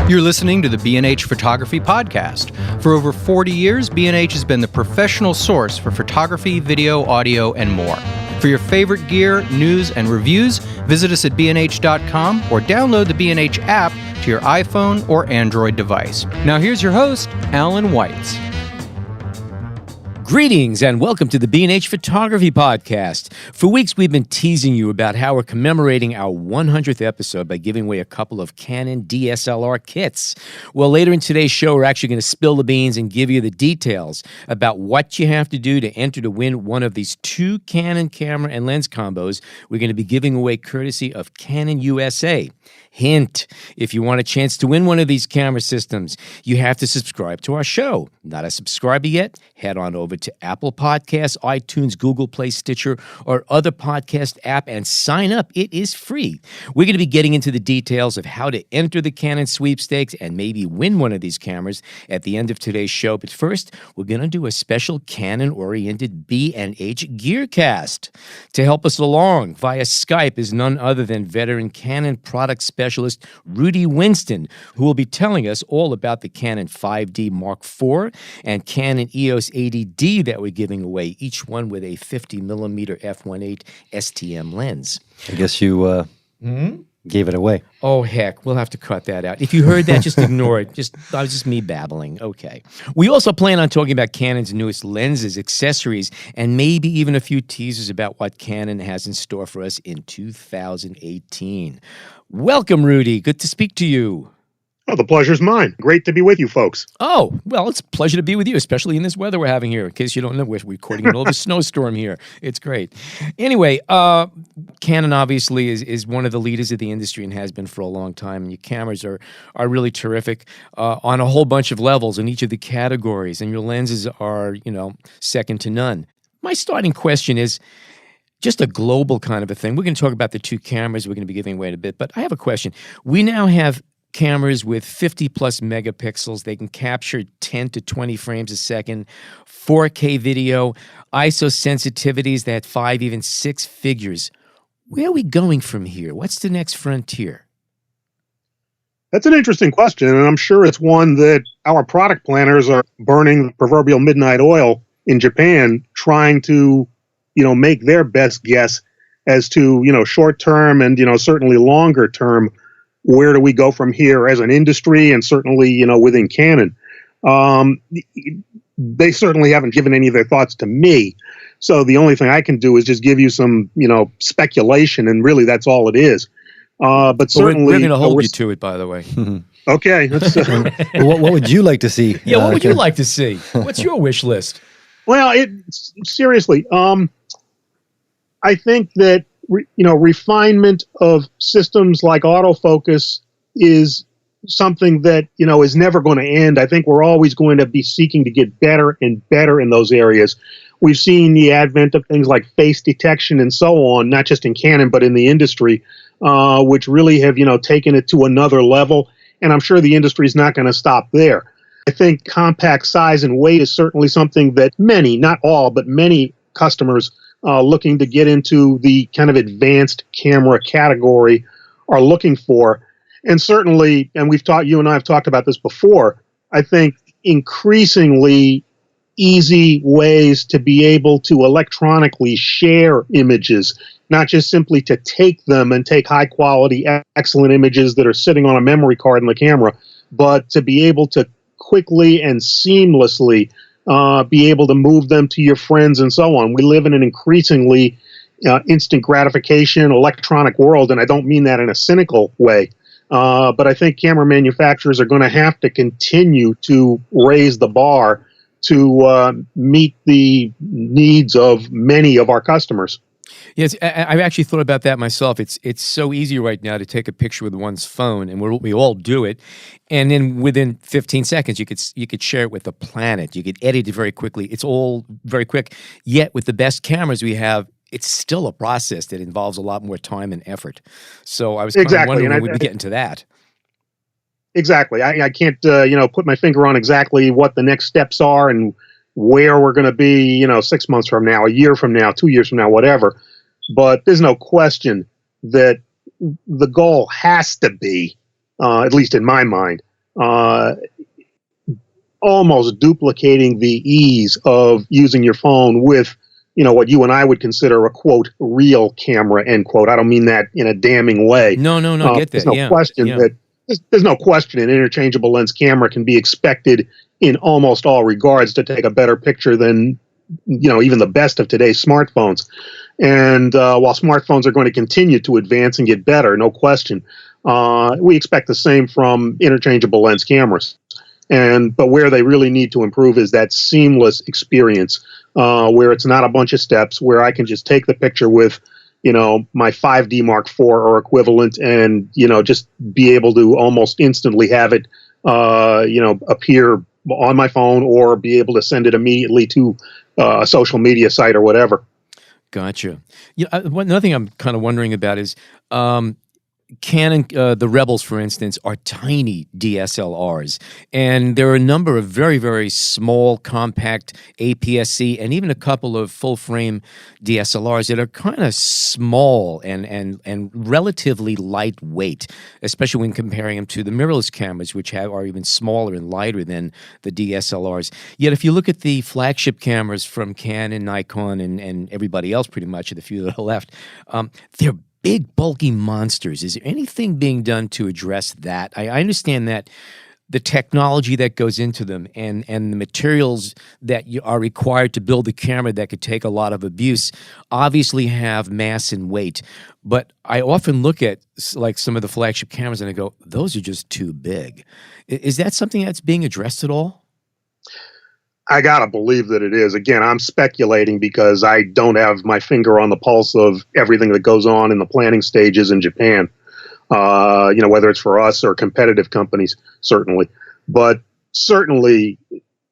You're listening to the B&H Photography Podcast. For over 40 years, B&H has been the professional source for photography, video, audio, and more. For your favorite gear, news, and reviews, visit us at bnh.com or download the B&H app to your iPhone or Android device. Now here's your host, Alan Weitz. Greetings and welcome to the B&H Photography Podcast. For weeks, we've been teasing you about how we're commemorating our 100th episode by giving away a couple of Canon DSLR kits. Well, later in today's show, we're actually going to spill the beans and give you the details about what you have to do to enter to win one of these two Canon camera and lens combos we're going to be giving away courtesy of Canon USA. Hint, if you want a chance to win one of these camera systems, you have to subscribe to our show. Not a subscriber yet? Head on over to Apple Podcasts, iTunes, Google Play, Stitcher, or other podcast app and sign up. It is free. We're going to be getting into the details of how to enter the Canon Sweepstakes and maybe win one of these cameras at the end of today's show. But first, we're going to do a special Canon-oriented B&H Gearcast. To help us along via Skype is none other than veteran Canon product specialist Rudy Winston, who will be telling us all about the Canon 5D Mark IV and Canon EOS 80D that we're giving away, each one with a 50mm f1.8 STM lens. I guess you gave it away. Oh, heck, we'll have to cut that out. If you heard that, just ignore it. That was just me babbling. Okay. We also plan on talking about Canon's newest lenses, accessories, and maybe even a few teasers about what Canon has in store for us in 2018. Welcome, Rudy. Good to speak to you. Oh, the pleasure's mine. Great to be with you folks. Oh, well, it's a pleasure to be with you, especially in this weather we're having here. In case you don't know, we're recording in the middle of a snowstorm here. It's great. Anyway, Canon obviously is one of the leaders of the industry and has been for a long time. And your cameras are really terrific on a whole bunch of levels in each of the categories. And your lenses are, second to none. My starting question is just a global kind of a thing. We're going to talk about the two cameras we're going to be giving away in a bit. But I have a question. We now have cameras with 50 plus megapixels. They can capture 10 to 20 frames a second, 4K video, ISO sensitivities that 5, even 6 figures. Where are we going from here? What's the next frontier? That's an interesting question, and I'm sure it's one that our product planners are burning the proverbial midnight oil in Japan, trying to, make their best guess as to, short-term and, certainly longer-term. Where do we go from here as an industry and certainly, within Canon? They certainly haven't given any of their thoughts to me. So the only thing I can do is just give you some, speculation, and really that's all it is. But certainly we're going to hold you to it, by the way. Okay. What would you like to see? Yeah, what would you like to see? What's your wish list? Well, seriously, I think that refinement of systems like autofocus is something that, is never going to end. I think we're always going to be seeking to get better and better in those areas. We've seen the advent of things like face detection and so on, not just in Canon, but in the industry, which really have, taken it to another level. And I'm sure the industry is not going to stop there. I think compact size and weight is certainly something that many, not all, but many customers looking to get into the kind of advanced camera category are looking for. And certainly, and you and I have talked about this before, I think increasingly easy ways to be able to electronically share images, not just simply to take them and take high quality, excellent images that are sitting on a memory card in the camera, but to be able to quickly and seamlessly be able to move them to your friends and so on. We live in an increasingly instant gratification electronic world, and I don't mean that in a cynical way, but I think camera manufacturers are going to have to continue to raise the bar to meet the needs of many of our customers. Yes, I've actually thought about that myself. It's so easy right now to take a picture with one's phone, and we all do it. And then within 15 seconds, you could share it with the planet. You could edit it very quickly. It's all very quick. Yet with the best cameras we have, it's still a process that involves a lot more time and effort. So I was kind of wondering when we'd be getting to that. Exactly. I can't put my finger on exactly what the next steps are and where we're going to be 6 months from now, a year from now, 2 years from now, whatever. But there's no question that the goal has to be, at least in my mind, uh, almost duplicating the ease of using your phone with, what you and I would consider a quote real camera, end quote. I don't mean that in a damning way. No, get that. There's no question that there's no question an interchangeable lens camera can be expected in almost all regards to take a better picture than even the best of today's smartphones. And while smartphones are going to continue to advance and get better, no question, we expect the same from interchangeable lens cameras. But where they really need to improve is that seamless experience, where it's not a bunch of steps, where I can just take the picture with, my 5D Mark IV or equivalent, and just be able to almost instantly have it, appear on my phone, or be able to send it immediately to a social media site or whatever. Gotcha. Another thing I'm kind of wondering about is Canon, the Rebels, for instance, are tiny DSLRs, and there are a number of very, very small, compact APS-C, and even a couple of full-frame DSLRs that are kind of small and relatively lightweight, especially when comparing them to the mirrorless cameras, which are even smaller and lighter than the DSLRs. Yet, if you look at the flagship cameras from Canon, Nikon, and everybody else, pretty much, the few that are left, they're big, bulky monsters. Is there anything being done to address that? I understand that the technology that goes into them and the materials that are required to build a camera that could take a lot of abuse obviously have mass and weight. But I often look at like some of the flagship cameras and I go, those are just too big. Is that something that's being addressed at all? I gotta believe that it is. Again, I'm speculating because I don't have my finger on the pulse of everything that goes on in the planning stages in Japan. Whether it's for us or competitive companies, certainly. But certainly,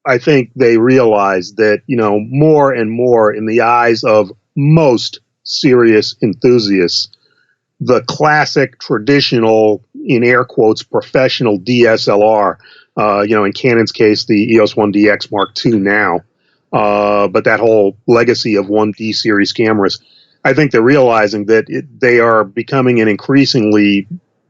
I think they realize that, more and more in the eyes of most serious enthusiasts, the classic, traditional, in air quotes, professional DSLR, in Canon's case, the EOS 1DX Mark II now, but that whole legacy of 1D series cameras, I think they're realizing that they are becoming an increasingly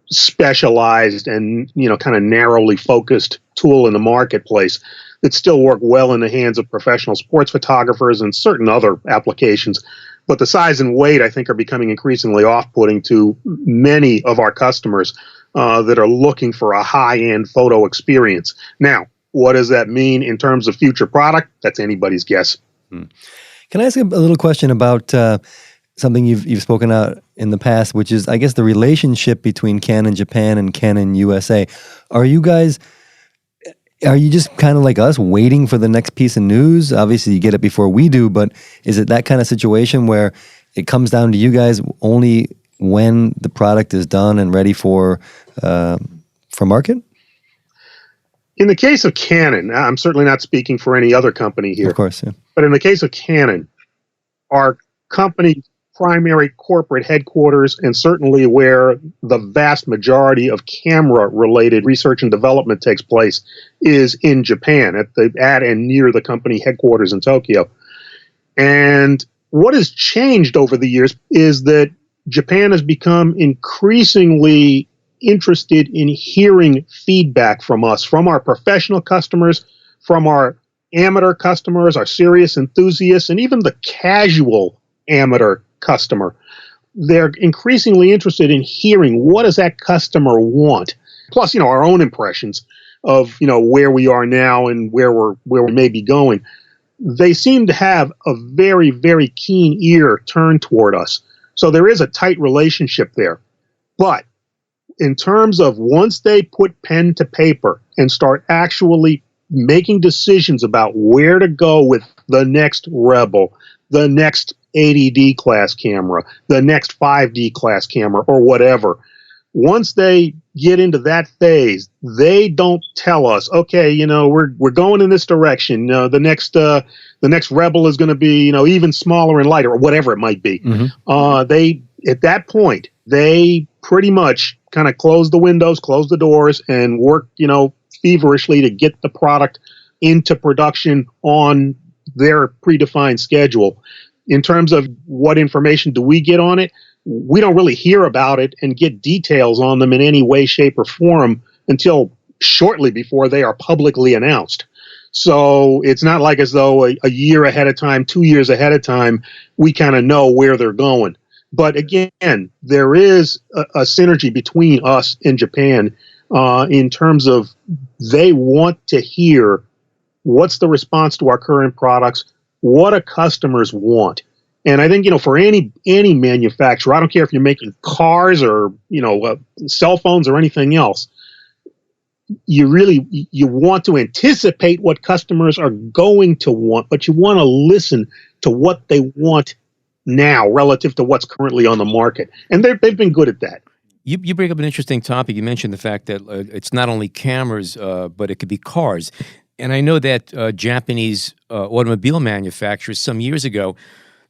specialized and, kind of narrowly focused tool in the marketplace that still work well in the hands of professional sports photographers and certain other applications. But the size and weight, I think, are becoming increasingly off-putting to many of our customers that are looking for a high-end photo experience. Now, what does that mean in terms of future product? That's anybody's guess. Can I ask a little question about something you've spoken out in the past, which is, I guess, the relationship between Canon Japan and Canon USA? Are you just kind of like us, waiting for the next piece of news? Obviously, you get it before we do, but is it that kind of situation where it comes down to you guys only when the product is done and ready for market? In the case of Canon, I'm certainly not speaking for any other company here. Of course, yeah. But in the case of Canon, our company's primary corporate headquarters, and certainly where the vast majority of camera-related research and development takes place, is in Japan, at and near the company headquarters in Tokyo. And what has changed over the years is that Japan has become increasingly interested in hearing feedback from us, from our professional customers, from our amateur customers, our serious enthusiasts, and even the casual amateur customer. They're increasingly interested in hearing what does that customer want. Plus, our own impressions of, where we are now and where we may be going. They seem to have a very, very keen ear turned toward us. So there is a tight relationship there. But in terms of once they put pen to paper and start actually making decisions about where to go with the next Rebel, the next 80D class camera, the next 5D class camera, or whatever, once they get into that phase, they don't tell us, okay, we're going in this direction. The next Rebel is going to be, even smaller and lighter, or whatever it might be. Mm-hmm. At that point, they pretty much kind of close the windows, close the doors, and work, feverishly to get the product into production on their predefined schedule. In terms of what information do we get on it, we don't really hear about it and get details on them in any way, shape, or form until shortly before they are publicly announced. So it's not like as though a year ahead of time, 2 years ahead of time, we kind of know where they're going. But again, there is a synergy between us and Japan in terms of they want to hear what's the response to our current products, what do customers want. And I think, for any manufacturer, I don't care if you're making cars or, cell phones or anything else, you want to anticipate what customers are going to want, but you want to listen to what they want now relative to what's currently on the market. And they've been good at that. You bring up an interesting topic. You mentioned the fact that it's not only cameras, but it could be cars. And I know that Japanese automobile manufacturers some years ago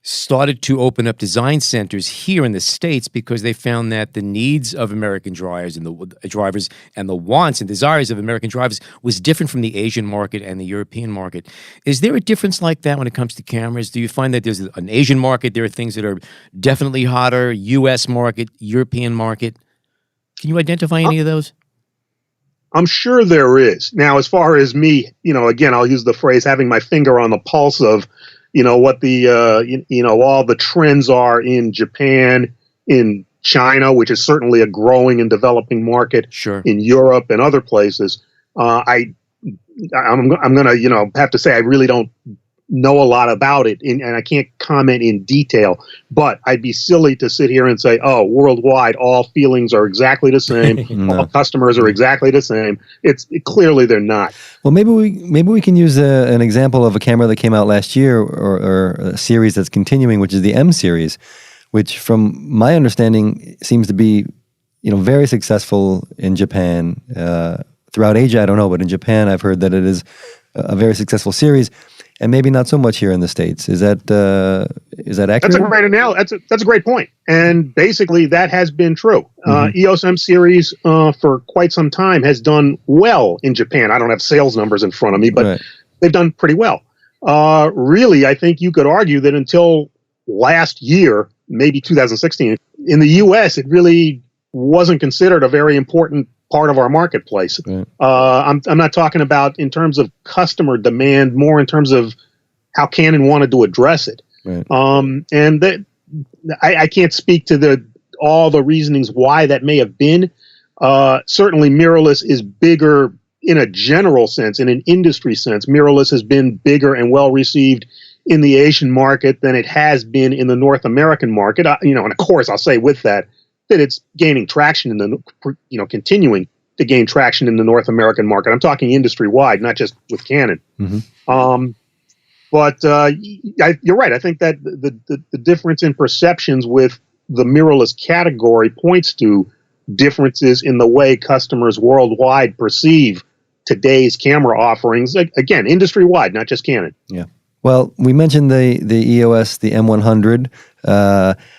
started to open up design centers here in the States because they found that the needs of American drivers and the wants and desires of American drivers was different from the Asian market and the European market. Is there a difference like that when it comes to cameras? Do you find that there's an Asian market, there are things that are definitely hotter, U.S. market, European market? Can you identify any of those? I'm sure there is. Now, as far as me, again, I'll use the phrase having my finger on the pulse of what the, all the trends are in Japan, in China, which is certainly a growing and developing market, sure, in Europe and other places. I'm going to, have to say I really don't know a lot about it, and I can't comment in detail, but I'd be silly to sit here and say, oh, worldwide, all feelings are exactly the same. No. All customers are exactly the same. Clearly they're not. Well, maybe we can use an example of a camera that came out last year, or a series that's continuing, which is the M series, which, from my understanding, seems to be, very successful in Japan. Throughout Asia, I don't know, but in Japan, I've heard that it is a very successful series, and maybe not so much here in the States. Is that accurate? That's a great analogy. That's a great point. And basically, that has been true. EOS M series for quite some time has done well in Japan. I don't have sales numbers in front of me, but they've done pretty well. Really, I think you could argue that until last year, maybe 2016, in the U.S., it really wasn't considered a very important part of our marketplace. Right. I'm not talking about in terms of customer demand, more in terms of how Canon wanted to address it. Right. And that I can't speak to all the reasonings why that may have been. Certainly, mirrorless is bigger in a general sense, in an industry sense. Mirrorless has been bigger and well received in the Asian market than it has been in the North American market. And of course, I'll say with that it's gaining traction continuing to gain traction in the North American market. I'm talking industry wide, not just with Canon. Mm-hmm. But you're right. I think that the difference in perceptions with the mirrorless category points to differences in the way customers worldwide perceive today's camera offerings. Again, industry wide, not just Canon. Yeah. Well, we mentioned the EOS, the M100.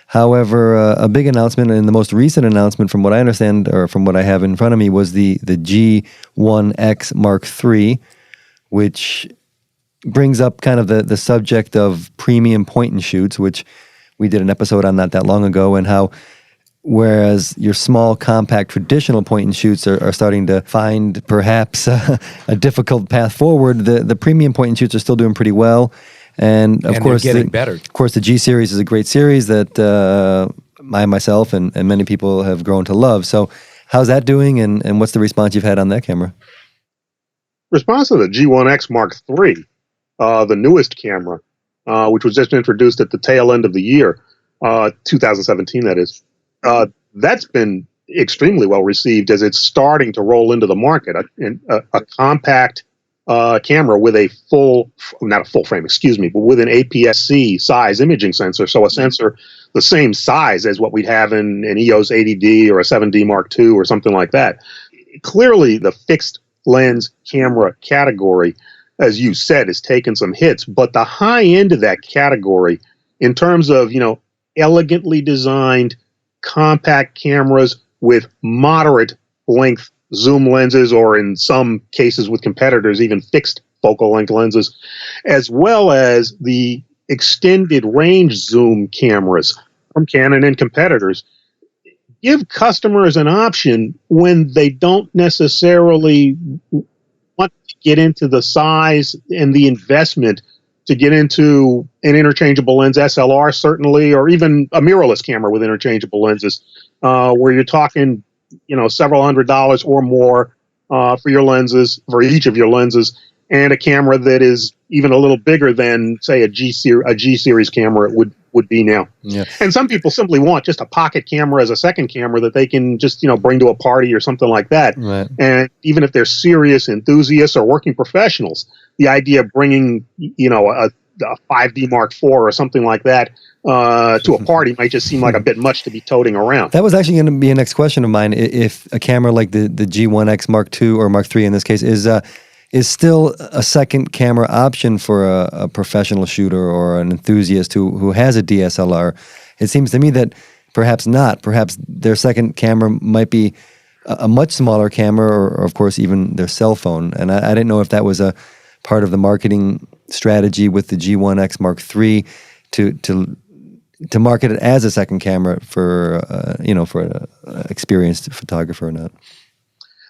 However, a big announcement, and the most recent announcement, from what I understand, or from what I have in front of me, was the G1X Mark III, which brings up kind of the subject of premium point and shoots, which we did an episode on not that long ago, and how whereas your small, compact, traditional point and shoots are starting to find perhaps a difficult path forward, the premium point and shoots are still doing pretty well. And of course, they're getting better. Of course, the G series is a great series that myself and many people have grown to love. So how's that doing, and what's the response you've had on that camera? Response to the G1X Mark III, the newest camera, which was just introduced at the tail end of the year, 2017, that is. That's been extremely well received as it's starting to roll into the market. A compact camera with not a full frame, but with an APS-C size imaging sensor. So a sensor the same size as what we'd have in an EOS 80D or a 7D Mark II or something like that. Clearly, the fixed lens camera category, as you said, has taken some hits, but the high end of that category, in terms of, elegantly designed compact cameras with moderate length zoom lenses, or in some cases with competitors, even fixed focal length lenses, as well as the extended range zoom cameras from Canon and competitors, give customers an option when they don't necessarily want to get into the size and the investment to get into an interchangeable lens, SLR certainly, or even a mirrorless camera with interchangeable lenses, where you're talking, several $100s or more for your lenses, for each of your lenses, and a camera that is even a little bigger than, say, a G series camera would be now. Yeah. And some people simply want just a pocket camera as a second camera that they can just, bring to a party or something like that. Right. And even if they're serious enthusiasts or working professionals, the idea of bringing, a 5D Mark IV or something like that to a party might just seem like a bit much to be toting around. That was actually going to be a next question of mine. If a camera like the G1X Mark II or Mark III in this case is still a second camera option for a professional shooter or an enthusiast who has a DSLR, it seems to me that perhaps not. Perhaps their second camera might be a much smaller camera or of course, even their cell phone. And I didn't know if that was a part of the marketing strategy with the G1X Mark III to market it as a second camera for an experienced photographer or not.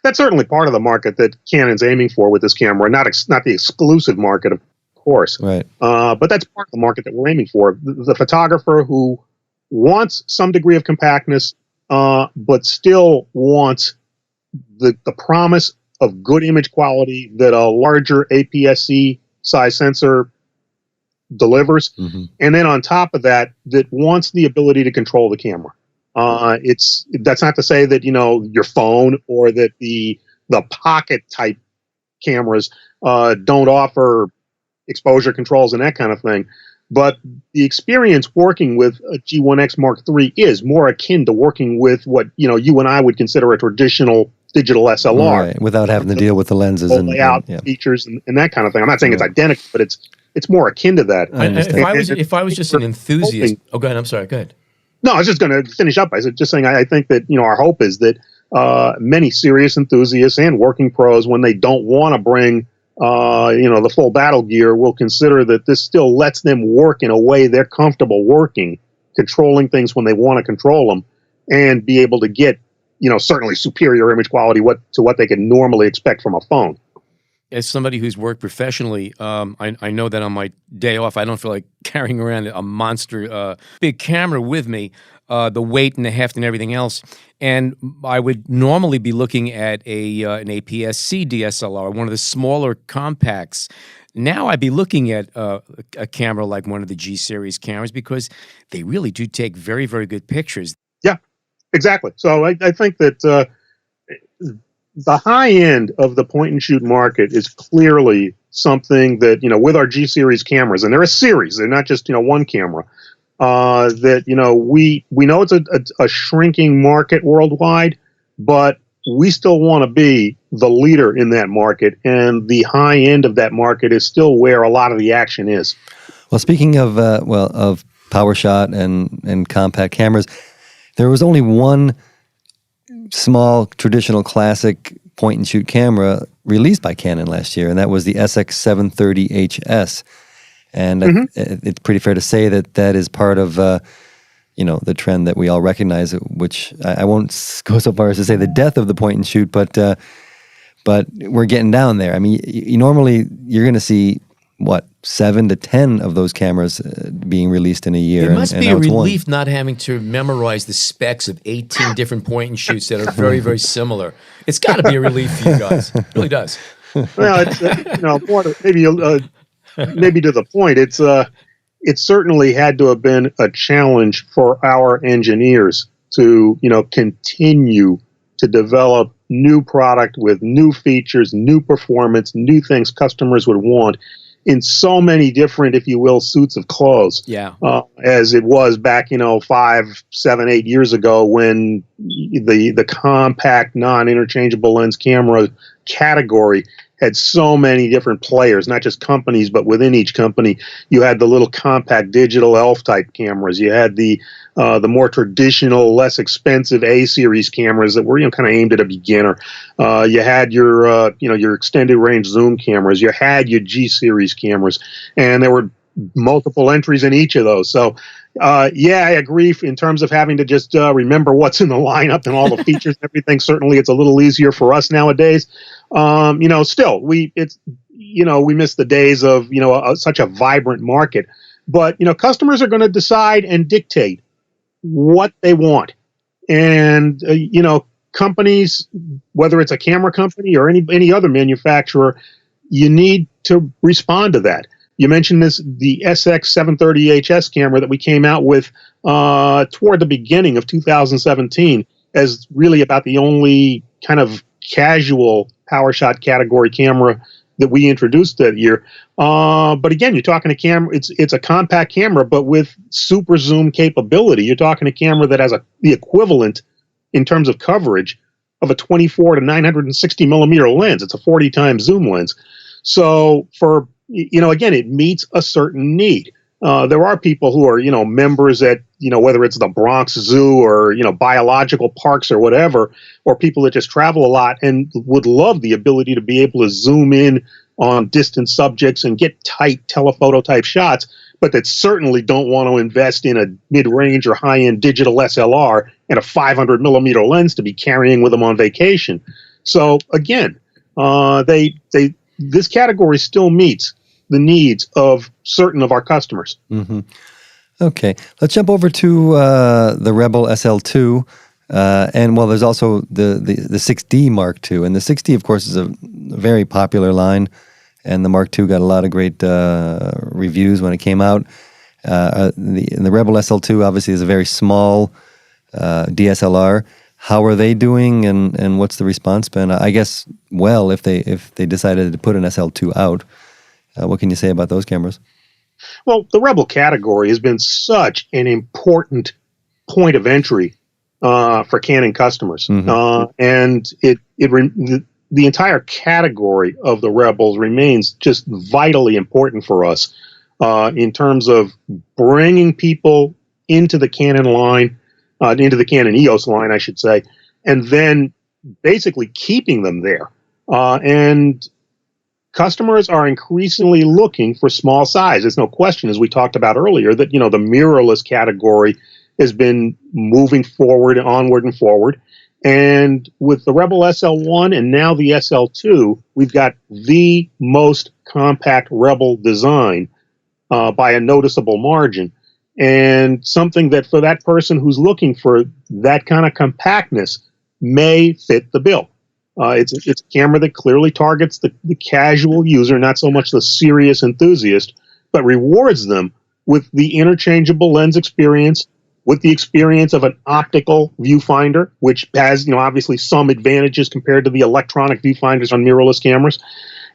That's certainly part of the market that Canon's aiming for with this camera, not the exclusive market, of course. Right. But that's part of the market that we're aiming for. The photographer who wants some degree of compactness, but still wants the promise of good image quality that a larger APS-C size sensor delivers. Mm-hmm. And then on top of that wants the ability to control the camera. That's not to say that, your phone or that the pocket type cameras don't offer exposure controls and that kind of thing. But the experience working with a G1X Mark III is more akin to working with what, you and I would consider a traditional digital SLR. Right, without having to deal with the lenses and layout features and that kind of thing. I'm not saying it's identical, but it's more akin to that. If I was just an enthusiast, go ahead. I'm sorry. Go ahead. No, I was just going to finish up by just saying I think that our hope is that many serious enthusiasts and working pros, when they don't want to bring the full battle gear, will consider that this still lets them work in a way they're comfortable working, controlling things when they want to control them, and be able to get certainly superior image quality to what they can normally expect from a phone. As somebody who's worked professionally, I know that on my day off, I don't feel like carrying around a monster big camera with me, the weight and the heft and everything else. And I would normally be looking at an APS-C DSLR, one of the smaller compacts. Now I'd be looking at a camera like one of the G series cameras because they really do take very, very good pictures. Yeah, exactly. So I think that the high end of the point and shoot market is clearly something that, with our G series cameras, and they're a series, they're not just, one camera, that, we know it's a shrinking market worldwide, but we still want to be the leader in that market. And the high end of that market is still where a lot of the action is. Well, speaking of, of PowerShot and compact cameras, there was only one small traditional classic point and shoot camera released by Canon last year, and that was the SX730HS. And it's pretty fair to say that is part of the trend that we all recognize, which I won't go so far as to say the death of the point and shoot, but we're getting down there. I mean, normally you're going to see 7 to 10 of those cameras being released in a year. It must be a relief not having to memorize the specs of 18 different point and shoots that are very, very similar. It's got to be a relief for you guys. It really does. Well, it's maybe to the point. It certainly had to have been a challenge for our engineers to continue to develop new product with new features, new performance, new things customers would want, in so many different, if you will, suits of clothes. Yeah. As it was back, 5, 7, 8 years ago when the compact non-interchangeable lens camera category had so many different players, not just companies, but within each company. You had the little compact digital ELPH type cameras. You had the more traditional, less expensive A-series cameras that were kind of aimed at a beginner. You had your extended range zoom cameras. You had your G-series cameras, and there were multiple entries in each of those. So, Yeah, I agree. In terms of having to just remember what's in the lineup and all the features and everything, certainly it's a little easier for us nowadays. Still, we miss the days of such a vibrant market. But customers are going to decide and dictate what they want, and companies, whether it's a camera company or any other manufacturer, you need to respond to that. You mentioned the SX730HS camera that we came out with toward the beginning of 2017 as really about the only kind of casual PowerShot category camera that we introduced that year. But again, you're talking a camera. It's a compact camera, but with super zoom capability. You're talking a camera that has the equivalent in terms of coverage of a 24 to 960 millimeter lens. It's a 40 times zoom lens. So again, it meets a certain need. There are people who are, members at, whether it's the Bronx Zoo or, biological parks or whatever, or people that just travel a lot and would love the ability to be able to zoom in on distant subjects and get tight telephoto type shots, but that certainly don't want to invest in a mid-range or high-end digital SLR and a 500 millimeter lens to be carrying with them on vacation. So again, this category still meets the needs of certain of our customers. Mm-hmm. Okay, let's jump over to the Rebel SL2, and there's also the 6D Mark II, and the 6D, of course, is a very popular line, and the Mark II got a lot of great reviews when it came out. The Rebel SL2 obviously is a very small DSLR. How are they doing, and what's the response been? I guess if they decided to put an SL2 out. What can you say about those cameras? Well, the Rebel category has been such an important point of entry for Canon customers, and the entire category of the Rebels remains just vitally important for us in terms of bringing people into the Canon line, into the Canon EOS line, I should say, and then basically keeping them there. And customers are increasingly looking for small size. There's no question, as we talked about earlier, that the mirrorless category has been moving onward and forward. And with the Rebel SL1 and now the SL2, we've got the most compact Rebel design by a noticeable margin. And something that for that person who's looking for that kind of compactness may fit the bill. It's a camera that clearly targets the casual user, not so much the serious enthusiast, but rewards them with the interchangeable lens experience, with the experience of an optical viewfinder, which has obviously some advantages compared to the electronic viewfinders on mirrorless cameras,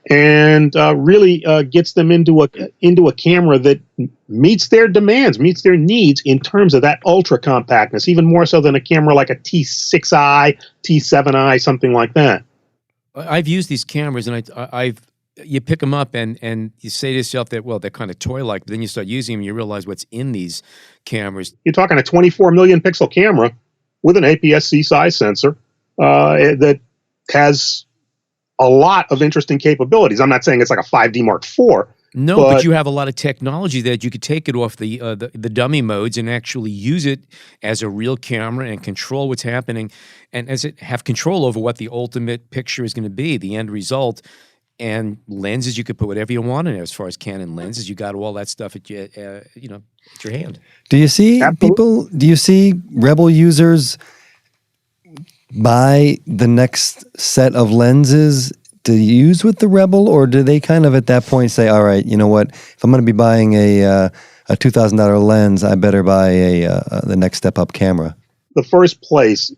and really gets them into a camera that meets their demands, meets their needs in terms of that ultra compactness, even more so than a camera like a T6i, T7i, something like that. I've used these cameras, and you pick them up and you say to yourself that, well, they're kind of toy-like, but then you start using them and you realize what's in these cameras. You're talking a 24 million pixel camera with an APS-C size sensor that has a lot of interesting capabilities. I'm not saying it's like a 5D Mark IV. No, but you have a lot of technology that you could take it off the dummy modes and actually use it as a real camera and control what's happening, and have control over what the ultimate picture is going to be, the end result. And lenses, you could put whatever you want in there. As far as Canon lenses, you got all that stuff at your hand. Do you see Do you see Rebel users buy the next set of lenses to use with the Rebel, or do they kind of at that point say, all right, you know what, if I'm going to be buying a $2,000 lens, I better buy the next step up camera? The first place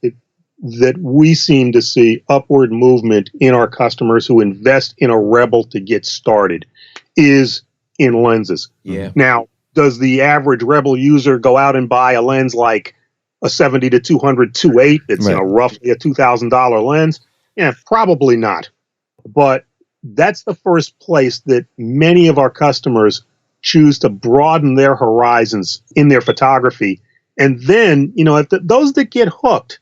that we seem to see upward movement in our customers who invest in a Rebel to get started is in lenses. Yeah. Now, does the average Rebel user go out and buy a lens like a 70 to 200 2.8 that's right, roughly a $2,000 lens? Yeah, probably not. But that's the first place that many of our customers choose to broaden their horizons in their photography. And then, those that get hooked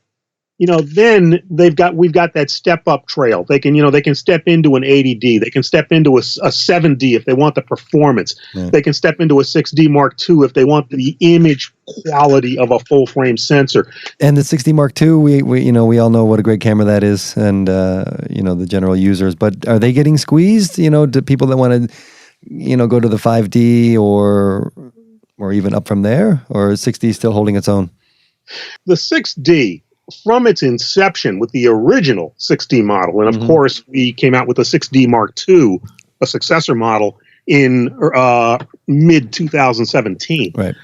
then we've got that step up trail. They can step into an 80D. They can step into a 7D if they want the performance. Yeah. They can step into a 6D Mark II if they want the image quality of a full frame sensor. And the 6D Mark II, we all know what a great camera that is, and the general users. But are they getting squeezed? To people that want to, go to the 5D or even up from there, or is 6D still holding its own? The 6D, from its inception with the original 6D model, and of course we came out with the 6D Mark II, a successor model, in mid-2017. Right.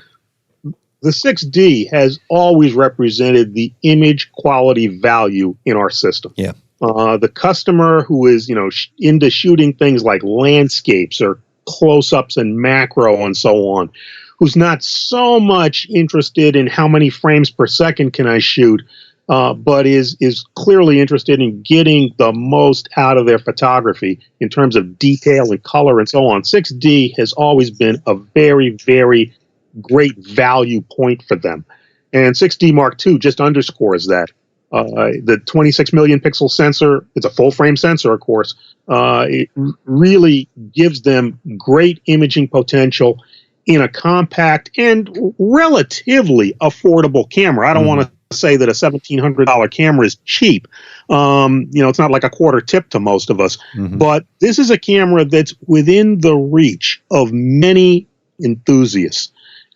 The 6D has always represented the image quality value in our system. Yeah. The customer who is, into shooting things like landscapes or close-ups and macro and so on, who's not so much interested in how many frames per second can I shoot, but is clearly interested in getting the most out of their photography in terms of detail and color and so on. 6D has always been a very, very great value point for them. And 6D Mark II just underscores that. The 26 million pixel sensor, it's a full frame sensor, of course. It really gives them great imaging potential in a compact and relatively affordable camera. I don't want to say that a $1,700 camera is cheap. It's not like a quarter tip to most of us, but this is a camera that's within the reach of many enthusiasts.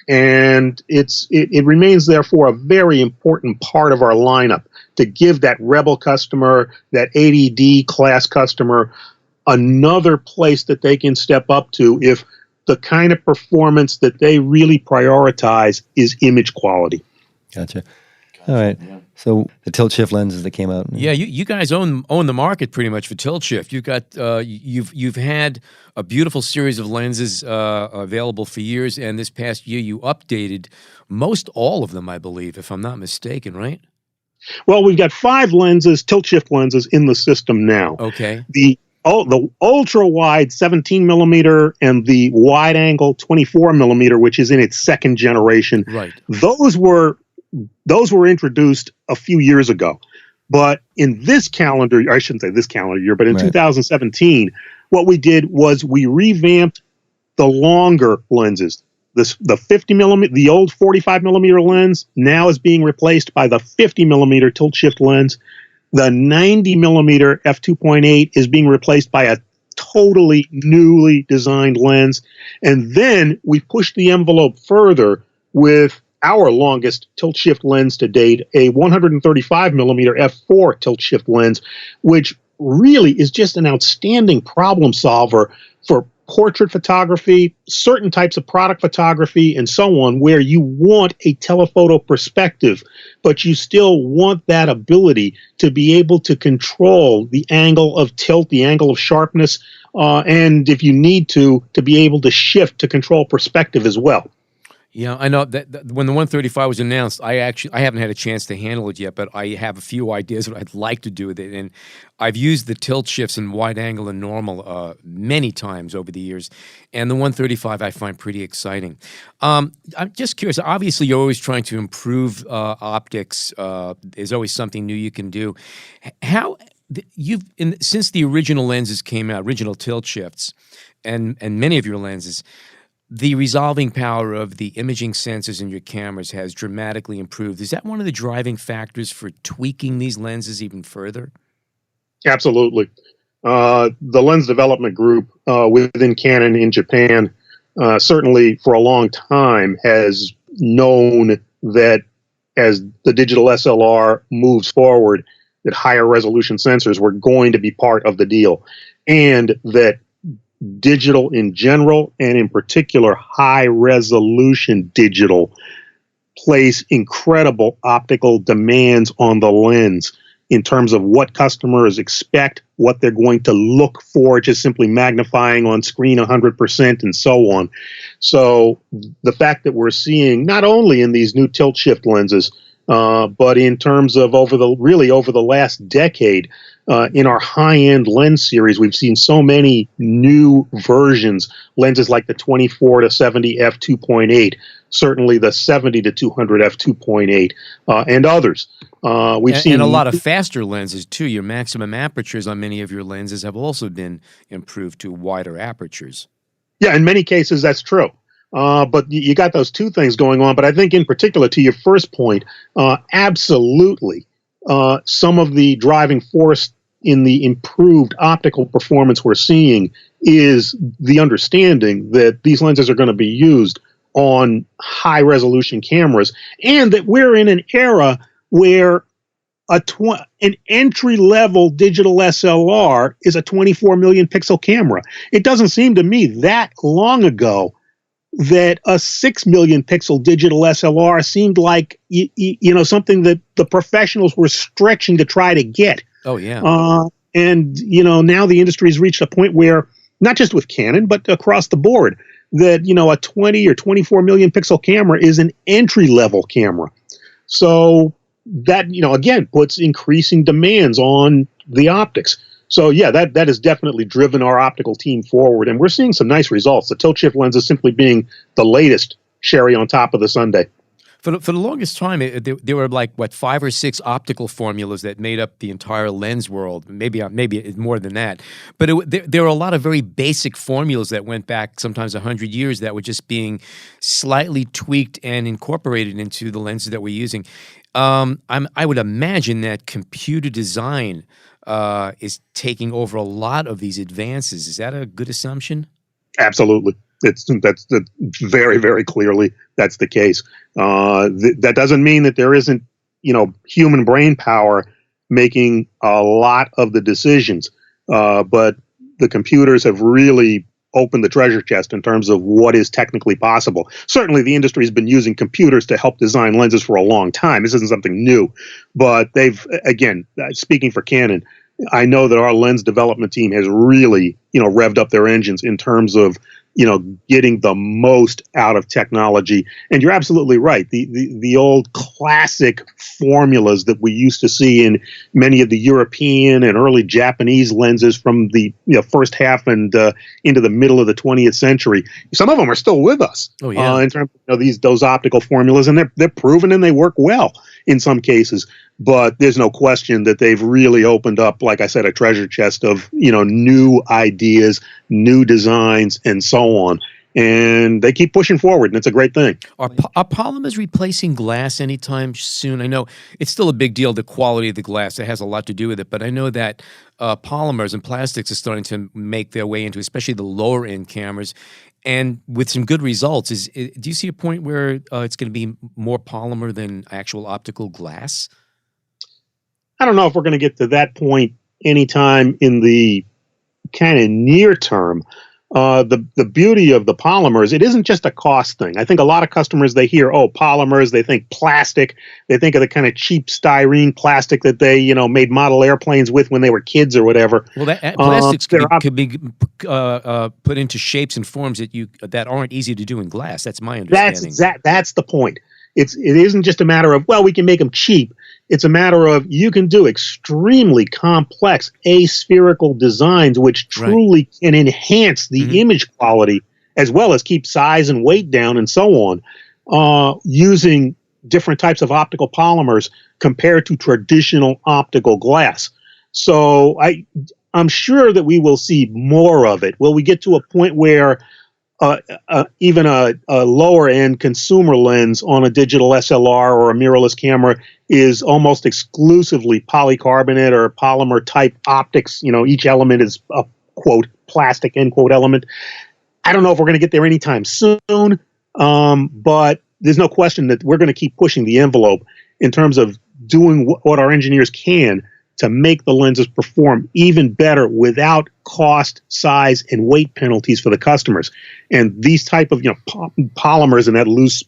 And it remains, therefore, a very important part of our lineup to give that Rebel customer, that 80D class customer, another place that they can step up to if the kind of performance that they really prioritize is image quality. Gotcha. All right. Yeah. So the tilt shift lenses that came out. Yeah, you guys own the market pretty much for tilt shift. You've got you've had a beautiful series of lenses available for years, and this past year you updated most all of them, I believe, if I'm not mistaken, right? Well, we've got 5 lenses, tilt shift lenses in the system now. Okay. The ultra wide 17 millimeter and the wide angle 24 millimeter, which is in its second generation. Right. Those were introduced a few years ago. But in this calendar, I shouldn't say this calendar year, but in 2017, what we did was we revamped the longer lenses. The 50 millimeter, the old 45 millimeter lens now is being replaced by the 50 millimeter tilt shift lens. The 90 millimeter f2.8 is being replaced by a totally newly designed lens. And then we pushed the envelope further with our longest tilt shift lens to date, a 135 millimeter f4 tilt shift lens, which really is just an outstanding problem solver for portrait photography, certain types of product photography, and so on, where you want a telephoto perspective, but you still want that ability to be able to control the angle of tilt, the angle of sharpness, and if you need to be able to shift to control perspective as well. Yeah, I know that when the 135 was announced, I haven't had a chance to handle it yet, but I have a few ideas what I'd like to do with it. And I've used the tilt shifts in wide angle and normal many times over the years. And the 135 I find pretty exciting. I'm just curious. Obviously, you're always trying to improve optics. There's always something new you can do. How since the original lenses came out, original tilt shifts, and many of your lenses, the resolving power of the imaging sensors in your cameras has dramatically improved. Is that one of the driving factors for tweaking these lenses even further? Absolutely. The lens development group within Canon in Japan certainly for a long time has known that as the digital SLR moves forward, that higher resolution sensors were going to be part of the deal, and that digital in general, and in particular high resolution digital, place incredible optical demands on the lens in terms of what customers expect, what they're going to look for, just simply magnifying on screen 100% and so on. So the fact that we're seeing not only in these new tilt shift lenses But in terms of over the last decade, in our high-end lens series, we've seen so many new versions, lenses like the 24 to 70 f2.8, certainly the 70 to 200 f2.8, and others. We've seen a lot of faster lenses too. Your maximum apertures on many of your lenses have also been improved to wider apertures. Yeah, in many cases that's true. But you got those two things going on. But I think in particular, to your first point, absolutely, some of the driving force in the improved optical performance we're seeing is the understanding that these lenses are going to be used on high resolution cameras, and that we're in an era where an entry-level digital SLR is a 24 million pixel camera. It doesn't seem to me that long ago that a 6 million pixel digital SLR seemed like something that the professionals were stretching to try to get. Oh yeah. And now the industry has reached a point where, not just with Canon but across the board, that a 20 or 24 million pixel camera is an entry-level camera. So that, again, puts increasing demands on the optics. So yeah, that has definitely driven our optical team forward, and we're seeing some nice results. The tilt shift lens is simply being the latest cherry on top of the sundae. For the longest time, there were like 5 or 6 optical formulas that made up the entire lens world. Maybe it's more than that. But there were a lot of very basic formulas that went back sometimes 100 years that were just being slightly tweaked and incorporated into the lenses that we're using. I would imagine that computer design is taking over a lot of these advances. Is that a good assumption? Absolutely. That's very, very clearly that's the case. That doesn't mean that there isn't, human brain power making a lot of the decisions, but the computers have really opened the treasure chest in terms of what is technically possible. Certainly, the industry has been using computers to help design lenses for a long time. This isn't something new, but they've, again, speaking for Canon, I know that our lens development team has really, revved up their engines in terms of, getting the most out of technology. And you're absolutely right. The old classic formulas that we used to see in many of the European and early Japanese lenses from the first half and into the middle of the 20th century, some of them are still with us. Oh, yeah. In terms of those optical formulas, and they're proven and they work well in some cases. But there's no question that they've really opened up, like I said, a treasure chest of, new ideas, new designs, and so on. And they keep pushing forward, and it's a great thing. Are polymers replacing glass anytime soon? I know it's still a big deal, the quality of the glass. It has a lot to do with it. But I know that polymers and plastics are starting to make their way into especially the lower-end cameras, and with some good results. Do you see a point where it's going to be more polymer than actual optical glass? I don't know if we're going to get to that point anytime in the kind of near term. The beauty of the polymers, it isn't just a cost thing. I think a lot of customers, they hear, polymers, they think plastic. They think of the kind of cheap styrene plastic that they, made model airplanes with when they were kids or whatever. Well, that plastics could be put into shapes and forms that aren't easy to do in glass. That's my understanding. That's the point. It isn't just a matter of, we can make them cheap. It's a matter of you can do extremely complex aspherical designs which truly can enhance the image quality as well as keep size and weight down and so on, using different types of optical polymers compared to traditional optical glass. So I'm sure that we will see more of it. Will we get to a point where even a lower-end consumer lens on a digital SLR or a mirrorless camera is almost exclusively polycarbonate or polymer-type optics? Each element is a, quote, plastic, end quote, element. I don't know if we're going to get there anytime soon, but there's no question that we're going to keep pushing the envelope in terms of doing what our engineers can to make the lenses perform even better without cost, size, and weight penalties for the customers. And these type of polymers in that loose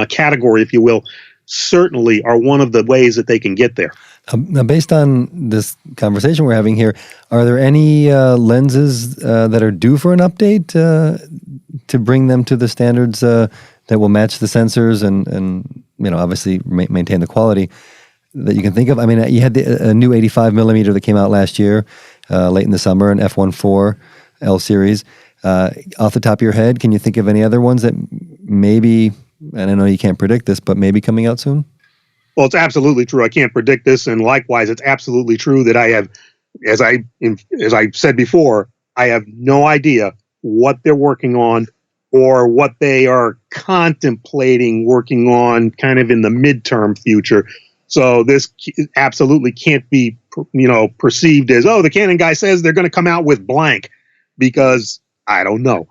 category, if you will, certainly are one of the ways that they can get there. Now, based on this conversation we're having here, are there any lenses that are due for an update to bring them to the standards that will match the sensors and obviously maintain the quality that you can think of. I mean, you had a new 85 millimeter that came out last year, late in the summer, an f1.4 L series. Off the top of your head, can you think of any other ones that maybe, and I know you can't predict this, but maybe coming out soon? Well, it's absolutely true. I can't predict this, and likewise, it's absolutely true that I have, as I said before, I have no idea what they're working on or what they are contemplating working on kind of in the midterm future. So this absolutely can't be, perceived as, oh, the Canon guy says they're going to come out with blank, because I don't know.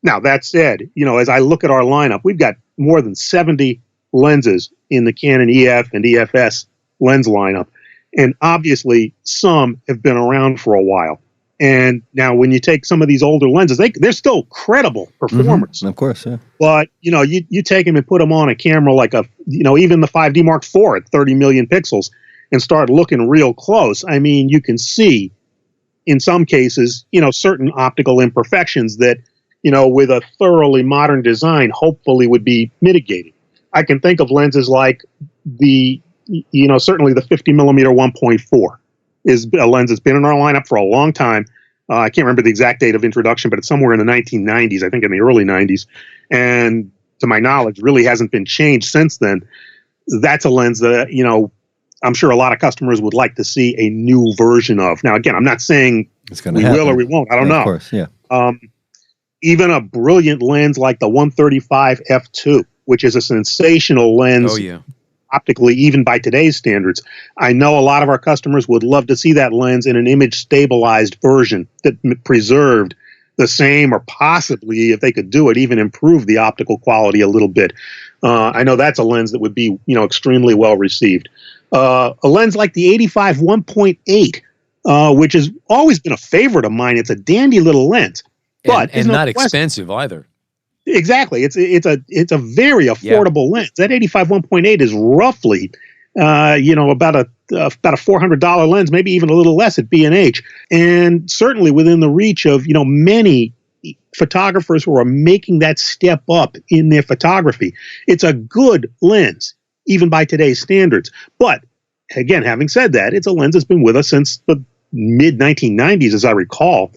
Now, that said, as I look at our lineup, we've got more than 70 lenses in the Canon EF and EFS lens lineup. And obviously, some have been around for a while. And now when you take some of these older lenses, they're still credible performers. Of course, yeah. But, you take them and put them on a camera like even the 5D Mark IV at 30 million pixels and start looking real close. I mean, you can see in some cases, certain optical imperfections that, with a thoroughly modern design, hopefully would be mitigated. I can think of lenses like certainly the 50 millimeter 1.4 is a lens that's been in our lineup for a long time. I can't remember the exact date of introduction, but it's somewhere in the 1990s, I think in the early 90s. And to my knowledge, really hasn't been changed since then. That's a lens that, I'm sure a lot of customers would like to see a new version of. Now, again, I'm not saying we will or we won't. I don't know. Of course, yeah. Even a brilliant lens like the 135 f2, which is a sensational lens. Oh, yeah. Optically, even by today's standards. I know a lot of our customers would love to see that lens in an image stabilized version that preserved the same, or possibly, if they could do it, even improve the optical quality a little bit. I know that's a lens that would be, extremely well received. A lens like the 85 1.8, which has always been a favorite of mine. It's a dandy little lens, but and not expensive either. Exactly. It's a very affordable lens. That 85 1.8 is roughly, about a $400 lens, maybe even a little less at B&H, and certainly within the reach of, many photographers who are making that step up in their photography. It's a good lens, even by today's standards. But again, having said that, it's a lens that's been with us since the mid 1990s, as I recall.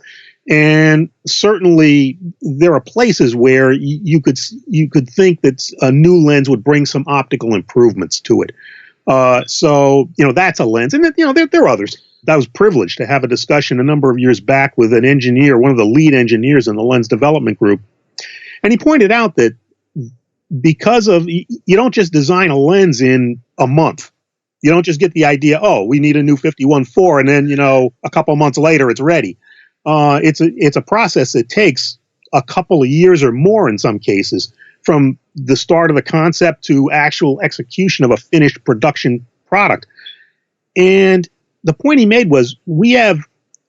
And certainly there are places where you could think that a new lens would bring some optical improvements to it. So that's a lens. And there are others. I was privileged to have a discussion a number of years back with an engineer, one of the lead engineers in the lens development group. And he pointed out that because of, you don't just design a lens in a month. You don't just get the idea, oh, we need a new 51.4, and then, a couple months later it's ready. It's a process that takes a couple of years or more in some cases, from the start of the concept to actual execution of a finished production product. And the point he made was, we have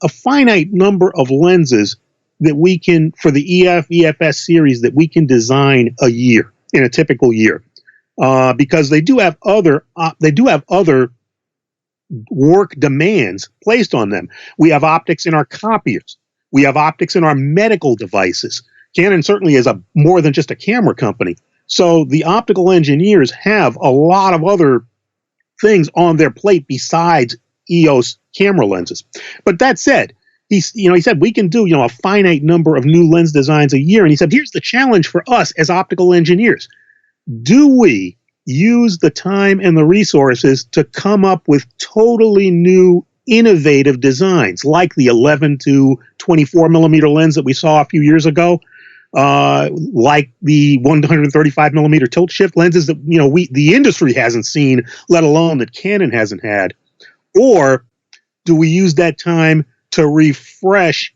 a finite number of lenses that we can, for the EF, EFS series, that we can design a year, in a typical year, because they do have other work demands placed on them. We have optics in our copiers. We have optics in our medical devices. Canon certainly is more than just a camera company. So the optical engineers have a lot of other things on their plate besides EOS camera lenses. But that said, he said we can do a finite number of new lens designs a year. And he said, here's the challenge for us as optical engineers. Do we use the time and the resources to come up with totally new, innovative designs, like the 11 to 24 millimeter lens that we saw a few years ago, like the 135 millimeter tilt shift lenses that the industry hasn't seen, let alone that Canon hasn't had? Or do we use that time to refresh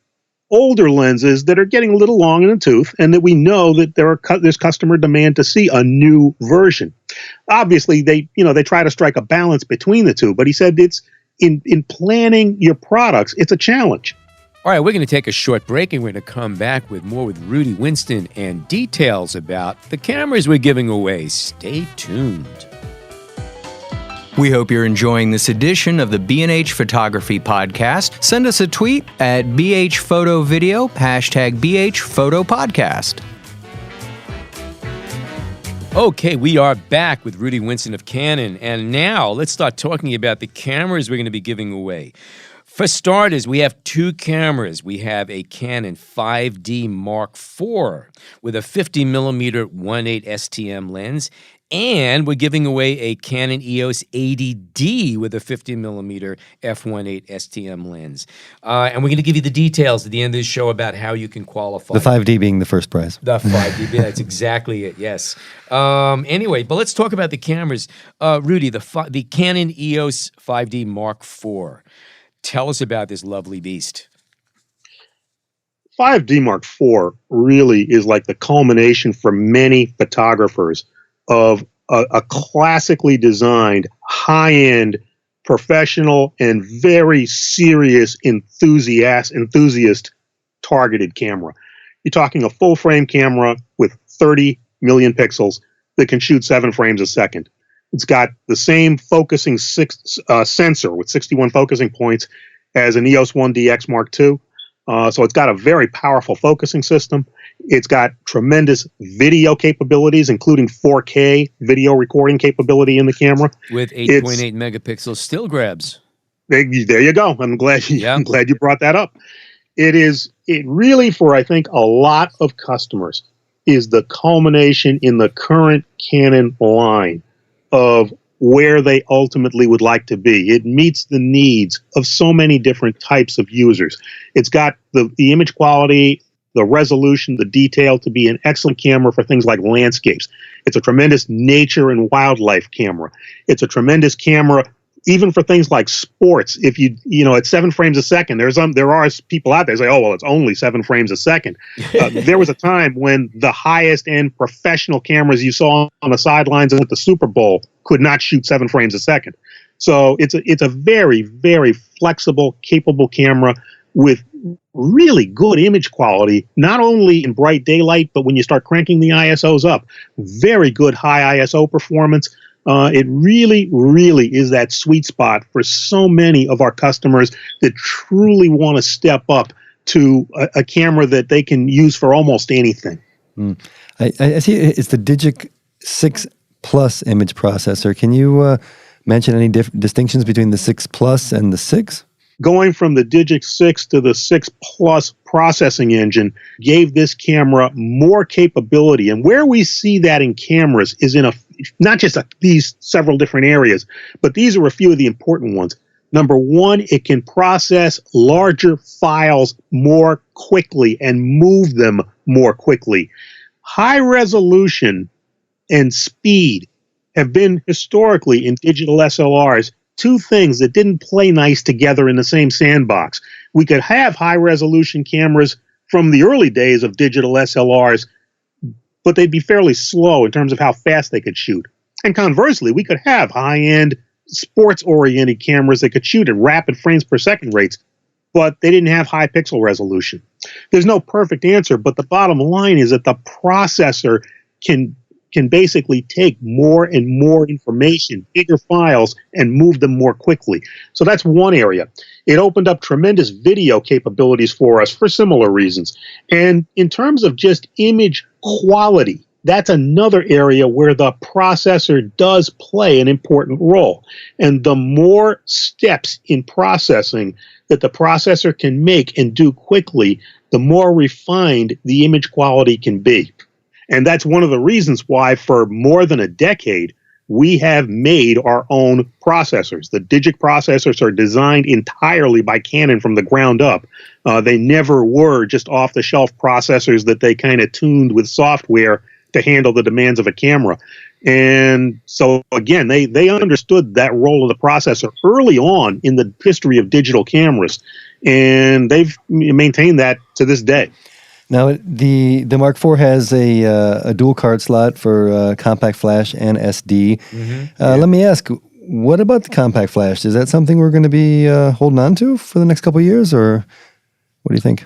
older lenses that are getting a little long in the tooth, and that we know that there's customer demand to see a new version? Obviously, they try to strike a balance between the two, but he said it's in planning your products, it's a challenge. All right, we're going to take a short break, and we're going to come back with more with Rudy Winston and details about the cameras we're giving away. Stay tuned. We hope you're enjoying this edition of the B&H Photography Podcast. Send us a tweet at BHPhotoVideo, #BHPhotoPodcast. Okay, we are back with Rudy Winston of Canon, and now let's start talking about the cameras we're going to be giving away. For starters, we have two cameras. We have a Canon 5D Mark IV with a 50mm 1.8 STM lens, and we're giving away a Canon EOS 80D with a 50mm f1.8 STM lens. And we're going to give you the details at the end of the show about how you can qualify. The 5D being the first prize. The 5D, that's exactly it, yes. Anyway, but let's talk about the cameras. Rudy, the Canon EOS 5D Mark IV. Tell us about this lovely beast. 5D Mark IV really is like the culmination for many photographers of a classically designed, high-end, professional, and very serious enthusiast targeted camera. You're talking a full-frame camera with 30 million pixels that can shoot 7 frames a second. It's got the same focusing sensor with 61 focusing points as an EOS 1DX Mark II. So it's got a very powerful focusing system. It's got tremendous video capabilities, including 4K video recording capability in the camera. With 8.8 megapixel still grabs. There you go. I'm glad you brought that up. It really, for I think a lot of customers, is the culmination in the current Canon line of where they ultimately would like to be. It meets the needs of so many different types of users. It's got the image quality, the resolution, the detail to be an excellent camera for things like landscapes. It's a tremendous nature and wildlife camera. It's a tremendous camera even for things like sports. If at 7 frames a second, there are people out there say, oh, well, it's only 7 frames a second. There was a time when the highest end professional cameras you saw on the sidelines at the Super Bowl could not shoot 7 frames a second. So it's a very, very flexible, capable camera with really good image quality, not only in bright daylight, but when you start cranking the ISOs up, very good high ISO performance. It really, really is that sweet spot for so many of our customers that truly want to step up to a camera that they can use for almost anything. I see it's the Digic 6 Plus image processor. Can you mention any distinctions between the 6 Plus and the 6? Going from the Digic 6 to the 6 Plus processing engine gave this camera more capability. And where we see that in cameras is in not just these several different areas, but these are a few of the important ones. Number one, it can process larger files more quickly and move them more quickly. High resolution and speed have been historically in digital SLRs two things that didn't play nice together in the same sandbox. We could have high-resolution cameras from the early days of digital SLRs, but they'd be fairly slow in terms of how fast they could shoot. And conversely, we could have high-end, sports-oriented cameras that could shoot at rapid frames per second rates, but they didn't have high pixel resolution. There's no perfect answer, but the bottom line is that the processor can basically take more and more information, bigger files, and move them more quickly. So that's one area. It opened up tremendous video capabilities for us for similar reasons. And in terms of just image quality, that's another area where the processor does play an important role. And the more steps in processing that the processor can make and do quickly, the more refined the image quality can be. And that's one of the reasons why for more than a decade, we have made our own processors. The Digic processors are designed entirely by Canon from the ground up. They never were just off-the-shelf processors that they kind of tuned with software to handle the demands of a camera. And so, again, they understood that role of the processor early on in the history of digital cameras, and they've maintained that to this day. Now, the Mark IV has a dual card slot for compact flash and SD. Mm-hmm. Let me ask, what about the compact flash? Is that something we're going to be holding on to for the next couple of years, or what do you think?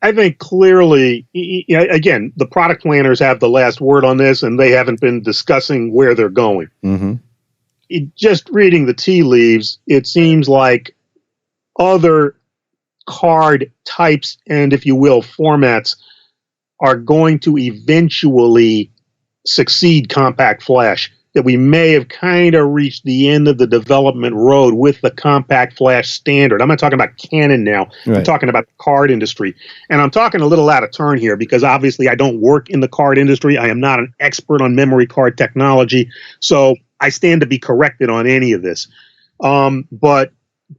I think clearly, again, the product planners have the last word on this, and they haven't been discussing where they're going. Mm-hmm. Just reading the tea leaves, it seems like other card types and, if you will, formats are going to eventually succeed compact flash, that we may have kind of reached the end of the development road with the compact flash standard. I'm not talking about Canon now. Right. I'm talking about the card industry. And I'm talking a little out of turn here because obviously I don't work in the card industry. I am not an expert on memory card technology. So I stand to be corrected on any of this. But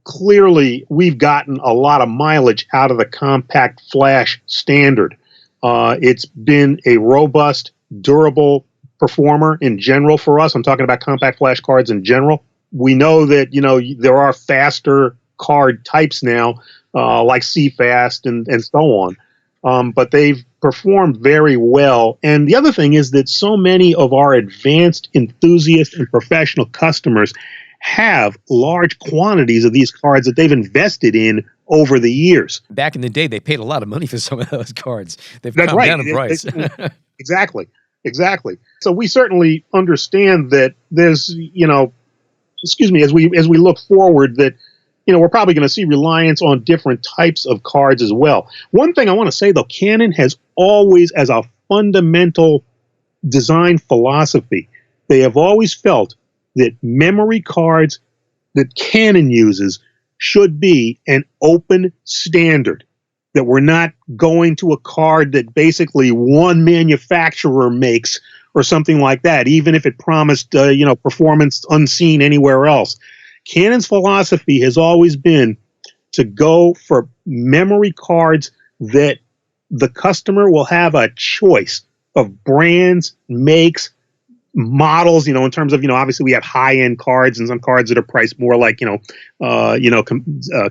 clearly we've gotten a lot of mileage out of the compact flash standard. It's been a robust, durable performer in general for us. I'm talking about compact flash cards in general. We know that, there are faster card types now, like CFast and so on. But they've performed very well. And the other thing is that so many of our advanced enthusiast and professional customers have large quantities of these cards that they've invested in over the years. Back in the day, they paid a lot of money for some of those cards. They've That's come right. down in price. Exactly. So we certainly understand that there's, as we look forward, that, we're probably going to see reliance on different types of cards as well. One thing I want to say, though, Canon has always, as a fundamental design philosophy, they have always felt that memory cards that Canon uses should be an open standard, that we're not going to a card that basically one manufacturer makes or something like that, even if it promised, performance unseen anywhere else. Canon's philosophy has always been to go for memory cards that the customer will have a choice of brands, makes, models, in terms of, obviously we have high-end cards and some cards that are priced more like,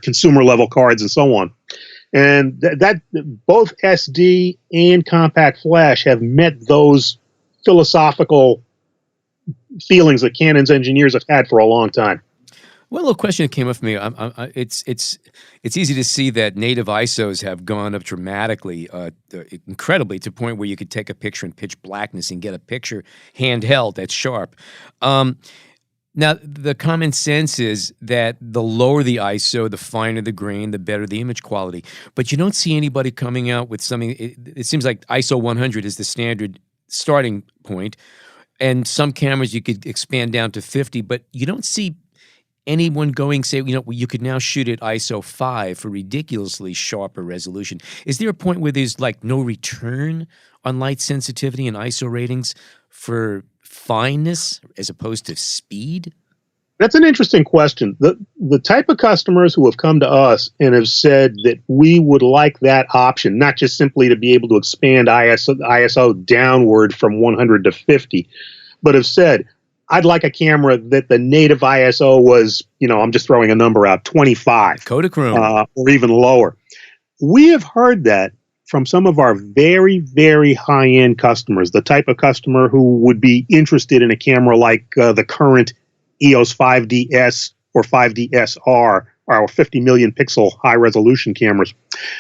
consumer level cards and so on. And that both SD and compact flash have met those philosophical feelings that Canon's engineers have had for a long time. One little question that came up for me. It's easy to see that native ISOs have gone up dramatically, incredibly, to the point where you could take a picture in pitch blackness and get a picture handheld that's sharp. Now, the common sense is that the lower the ISO, the finer the grain, the better the image quality. But you don't see anybody coming out with something. It seems like ISO 100 is the standard starting point, and some cameras you could expand down to 50, but you don't see anyone going, say, you could now shoot at ISO 5 for ridiculously sharper resolution. Is there a point where there's like no return on light sensitivity and ISO ratings for fineness as opposed to speed? That's an interesting question. The type of customers who have come to us and have said that we would like that option, not just simply to be able to expand ISO downward from 100 to 50, but have said, I'd like a camera that the native ISO was, I'm just throwing a number out, 25. Kodachrome. Or even lower. We have heard that from some of our very, very high-end customers, the type of customer who would be interested in a camera like the current EOS 5DS or 5DSR, our 50 million pixel high-resolution cameras.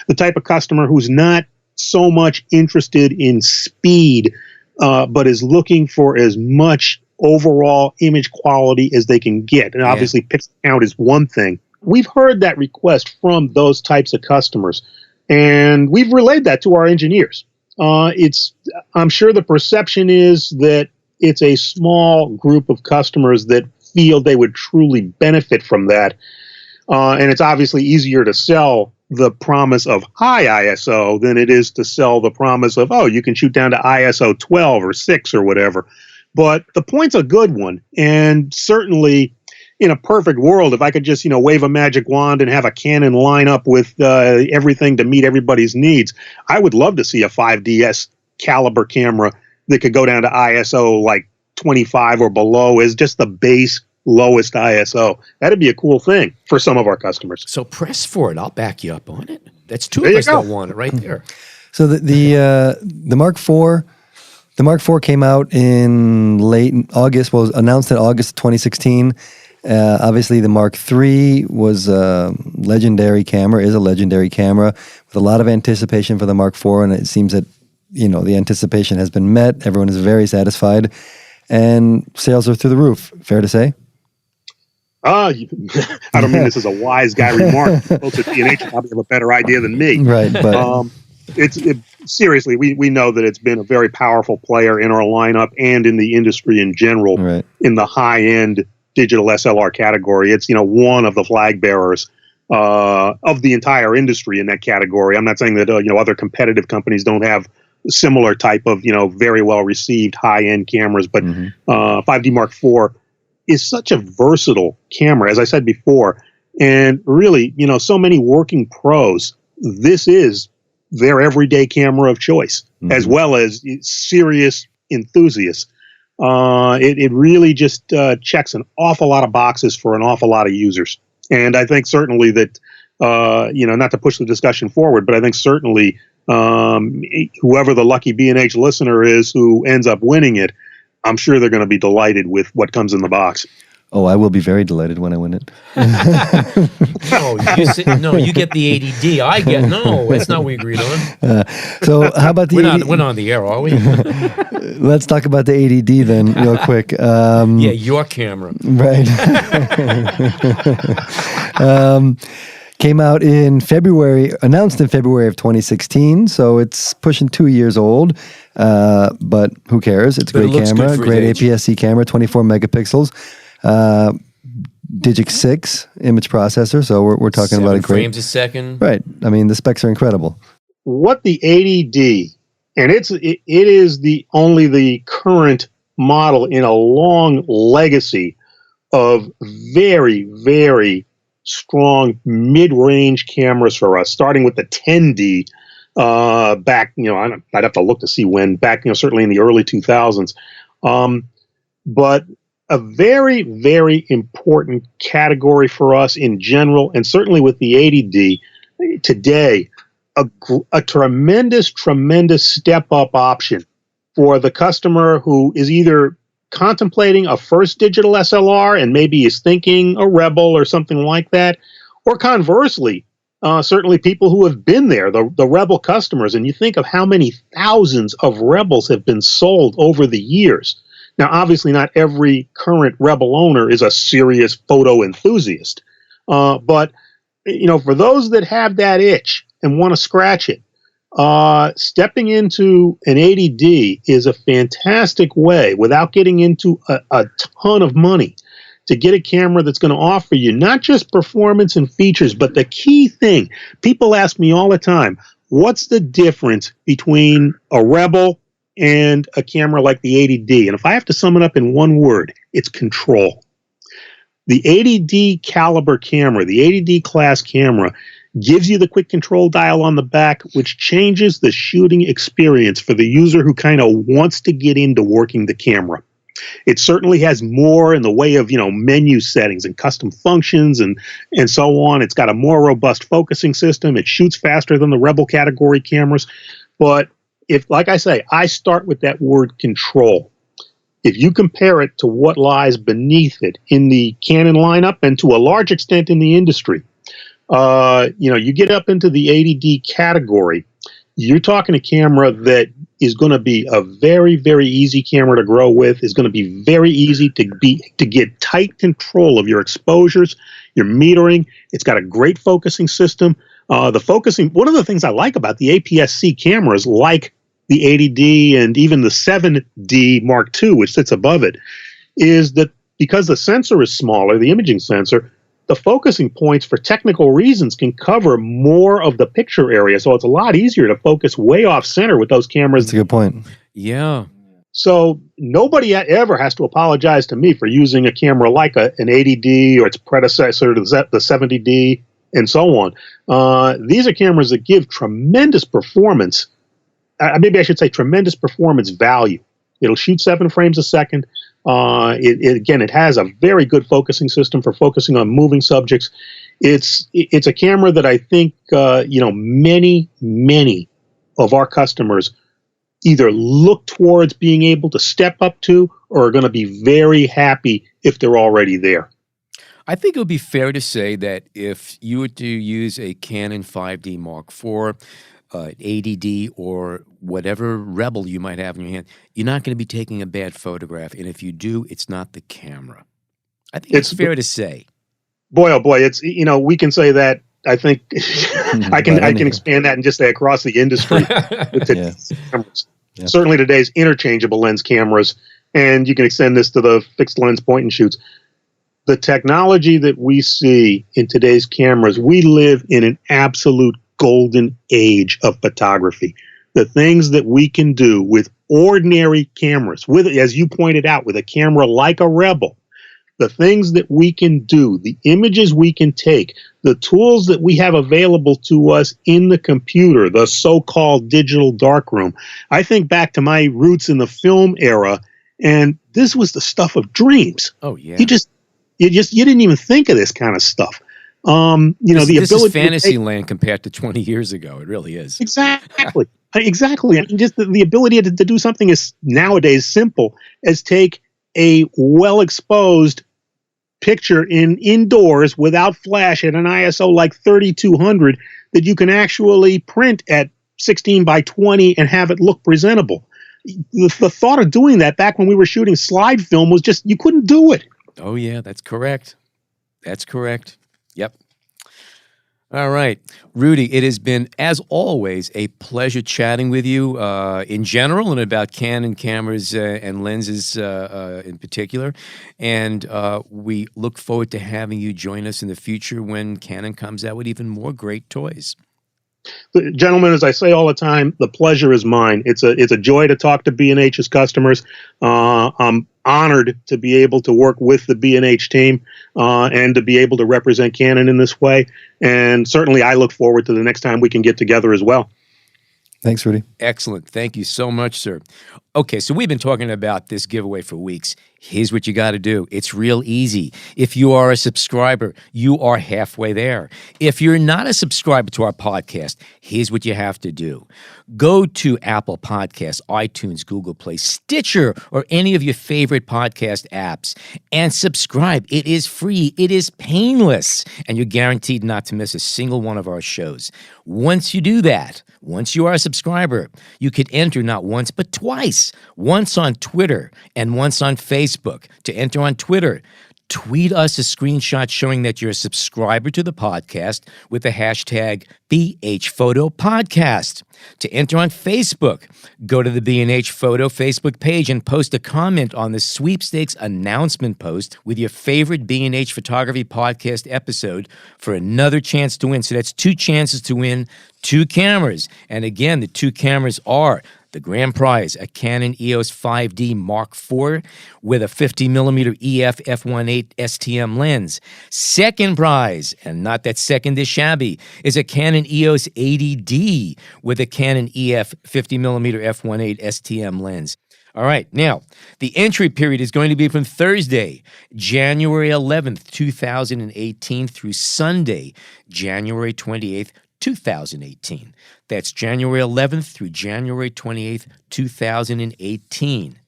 The type of customer who's not so much interested in speed, but is looking for as much overall image quality as they can get. And obviously pixel count is one thing. We've heard that request from those types of customers, and we've relayed that to our engineers. I'm sure the perception is that it's a small group of customers that feel they would truly benefit from that. And it's obviously easier to sell the promise of high ISO than it is to sell the promise of, you can shoot down to ISO 12 or 6 or whatever. But the point's a good one, and certainly in a perfect world, if I could just, wave a magic wand and have a Canon line up with everything to meet everybody's needs, I would love to see a 5DS caliber camera that could go down to ISO like 25 or below as just the base lowest ISO. That'd be a cool thing for some of our customers. So press for it. I'll back you up on it. That's two of us that want it right there. So the Mark IV. The Mark IV came out in late August, was announced in August 2016. Obviously, the Mark III was a legendary camera, is a legendary camera with a lot of anticipation for the Mark IV, and it seems that, the anticipation has been met. Everyone is very satisfied, and sales are through the roof. Fair to say? I don't mean this as a wise guy remark. Folks at B&H probably have a better idea than me. Right, but Seriously, we know that it's been a very powerful player in our lineup and in the industry in general, Right. in the high-end digital SLR category. It's, one of the flag bearers of the entire industry in that category. I'm not saying that, other competitive companies don't have similar type of, very well-received high-end cameras, but 5D Mark IV is such a versatile camera, as I said before, and really, so many working pros, this is their everyday camera of choice, as well as serious enthusiasts. It really just checks an awful lot of boxes for an awful lot of users. And I think certainly that, not to push the discussion forward, but I think certainly whoever the lucky B&H listener is who ends up winning it, I'm sure they're going to be delighted with what comes in the box. Oh, I will be very delighted when I win it. No, you get the ADD. That's not what we agreed on. So how about the we're not on the air, are we? Let's talk about the ADD then, real quick. Your camera. Right. Came out in February, announced in February of 2016, so it's pushing 2 years old. But who cares? It's a great camera, great APS-C camera, 24 megapixels. Digic 6 image processor, so we're talking about a great frames a second. Right. I mean, the specs are incredible. What the ADD, and it is only the current model in a long legacy of very, very strong mid-range cameras for us, starting with the 10D back, I'd have to look to see when, back, certainly in the early 2000s. But a very, very important category for us in general, and certainly with the ADD today, a tremendous, tremendous step-up option for the customer who is either contemplating a first digital SLR and maybe is thinking a Rebel or something like that, or conversely, certainly people who have been there, the Rebel customers, and you think of how many thousands of Rebels have been sold over the years. Now, obviously, not every current Rebel owner is a serious photo enthusiast. But, for those that have that itch and want to scratch it, stepping into an ADD is a fantastic way, without getting into a ton of money, to get a camera that's going to offer you not just performance and features, but the key thing. People ask me all the time, what's the difference between a Rebel and a camera like the ADD? And if I have to sum it up in one word, it's control. The ADD caliber camera, the ADD class camera, gives you the quick control dial on the back, which changes the shooting experience for the user who kind of wants to get into working the camera. It certainly has more in the way of, menu settings and custom functions and so on. It's got a more robust focusing system. It shoots faster than the Rebel category cameras. But if, like I say, I start with that word control. If you compare it to what lies beneath it in the Canon lineup and to a large extent in the industry, you get up into the ADD category, you're talking a camera that is going to be a very, very easy camera to grow with, is going to be very easy to get tight control of your exposures, your metering. It's got a great focusing system. One of the things I like about the APS-C cameras, like the ADD and even the 7D Mark II, which sits above it, is that because the sensor is smaller, the imaging sensor, the focusing points for technical reasons can cover more of the picture area. So it's a lot easier to focus way off center with those cameras. That's a good point. Yeah. So nobody ever has to apologize to me for using a camera like an ADD or its predecessor, the 70D, and so on. These are cameras that give tremendous performance. Maybe I should say tremendous performance value. It'll shoot 7 frames a second. It has a very good focusing system for focusing on moving subjects. It's a camera that I think many of our customers either look towards being able to step up to, or are going to be very happy if they're already there. I think it would be fair to say that if you were to use a Canon 5D Mark IV, ADD, or whatever Rebel you might have in your hand, you're not going to be taking a bad photograph. And if you do, it's not the camera. I think it's fair to say. Boy, oh boy, it's we can say that I think I can expand that and just say across the industry with today's cameras. Yeah. Certainly today's interchangeable lens cameras, and you can extend this to the fixed lens point and shoots. The technology that we see in today's cameras, we live in an absolute golden age of photography. The things that we can do with ordinary cameras, with, as you pointed out, with a camera like a Rebel, the things that we can do, the images we can take, the tools that we have available to us in the computer, the so-called digital darkroom. I think back to my roots in the film era, and this was the stuff of dreams. Oh, yeah. You didn't even think of this kind of stuff. This is fantasy land compared to 20 years ago. It really is. Exactly. Exactly. And just the ability to do something as nowadays simple as take a well-exposed picture indoors without flash at an ISO like 3200 that you can actually print at 16 by 20 and have it look presentable. The thought of doing that back when we were shooting slide film was just, you couldn't do it. Oh, yeah, that's correct. That's correct. Yep. All right. Rudy, it has been, as always, a pleasure chatting with you in general and about Canon cameras and lenses in particular. And we look forward to having you join us in the future when Canon comes out with even more great toys. Gentlemen, as I say all the time, the pleasure is mine. It's a joy to talk to B&H's customers. I'm honored to be able to work with the B&H team and to be able to represent Canon in this way. And certainly I look forward to the next time we can get together as well. Thanks, Rudy. Excellent. Thank you so much, sir. Okay, so we've been talking about this giveaway for weeks. Here's what you got to do. It's real easy. If you are a subscriber, you are halfway there. If you're not a subscriber to our podcast, here's what you have to do. Go to Apple Podcasts, iTunes, Google Play, Stitcher, or any of your favorite podcast apps and subscribe. It is free. It is painless. And you're guaranteed not to miss a single one of our shows. Once you do that, once you are a subscriber, you could enter not once but twice. Once on Twitter and once on Facebook. To enter on Twitter, tweet us a screenshot showing that you're a subscriber to the podcast with the hashtag BHPhotoPodcast. To enter on Facebook, go to the B&H Photo Facebook page and post a comment on the Sweepstakes announcement post with your favorite B&H Photography Podcast episode for another chance to win. So that's 2 chances to win 2 cameras. And again, the 2 cameras are the grand prize, a Canon EOS 5D Mark IV with a 50mm EF f1.8 STM lens. Second prize, and not that second is shabby, is a Canon EOS 80D with a Canon EF 50mm f1.8 STM lens. All right, now, the entry period is going to be from Thursday, January 11th, 2018 through Sunday, January 28th, 2018. That's January 11th through January 28th, 2018.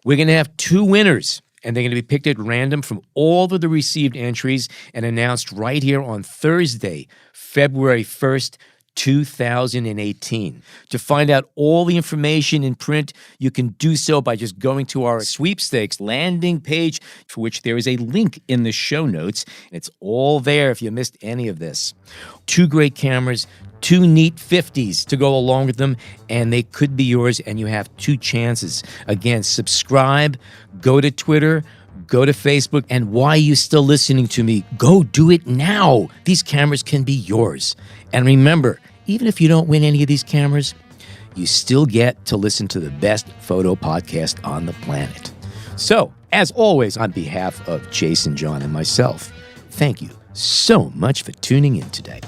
We're going to have 2 winners, and they're going to be picked at random from all of the received entries and announced right here on Thursday, February 1st, 2018. To find out all the information in print, you can do so by just going to our Sweepstakes landing page, for which there is a link in the show notes. It's all there if you missed any of this. 2 great cameras, 2 neat 50s to go along with them, and they could be yours, and you have 2 chances. Again, subscribe, go to Twitter, go to Facebook, and why are you still listening to me? Go do it now. These cameras can be yours. And remember, even if you don't win any of these cameras, you still get to listen to the best photo podcast on the planet. So, as always, on behalf of Jason, John, and myself, thank you so much for tuning in today.